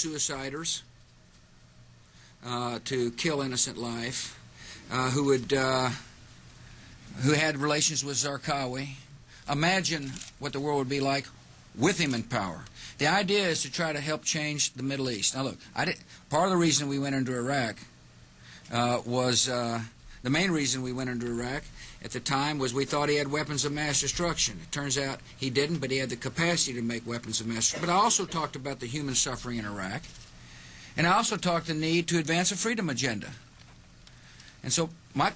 suiciders to kill innocent life, who had relations with Zarqawi. Imagine what the world would be like with him in power. The idea is to try to help change the Middle East. Now look, part of the reason we went into Iraq was the main reason we went into Iraq at the time was we thought he had weapons of mass destruction. It turns out he didn't, but he had the capacity to make weapons of mass destruction. But I also talked about the human suffering in Iraq, and I also talked the need to advance a freedom agenda. And so my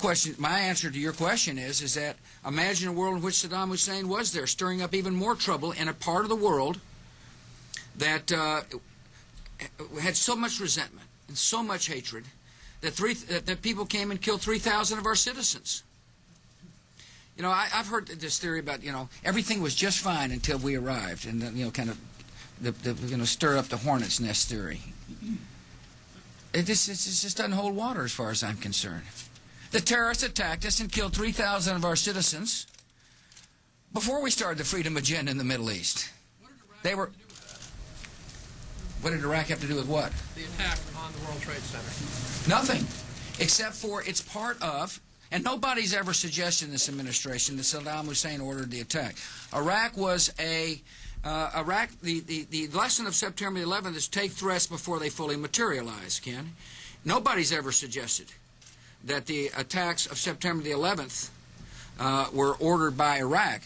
answer to your question is that imagine a world in which Saddam Hussein was there, stirring up even more trouble in a part of the world that had so much resentment and so much hatred that people came and killed 3,000 of our citizens. You know, I've heard this theory about, you know, everything was just fine until we arrived, and you know, kind of the stir up the hornet's nest theory. It just doesn't hold water as far as I'm concerned. The terrorists attacked us and killed 3,000 of our citizens before we started the freedom agenda in the Middle East. What did Iraq have to do with what? The attack on the World Trade Center. Nothing, except for it's part of, and nobody's ever suggested in this administration that Saddam Hussein ordered the attack. Iraq was the lesson of September 11th is take threats before they fully materialize, Ken. Nobody's ever suggested that the attacks of September the 11th were ordered by Iraq.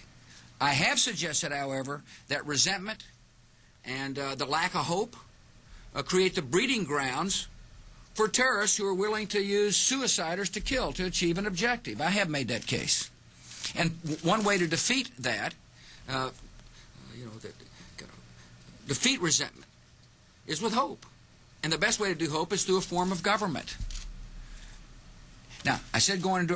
I have suggested, however, that resentment and the lack of hope create the breeding grounds for terrorists who are willing to use suiciders to kill to achieve an objective. I have made that case. And one way to defeat that, defeat resentment, is with hope. And the best way to do hope is through a form of government. Now, I said going into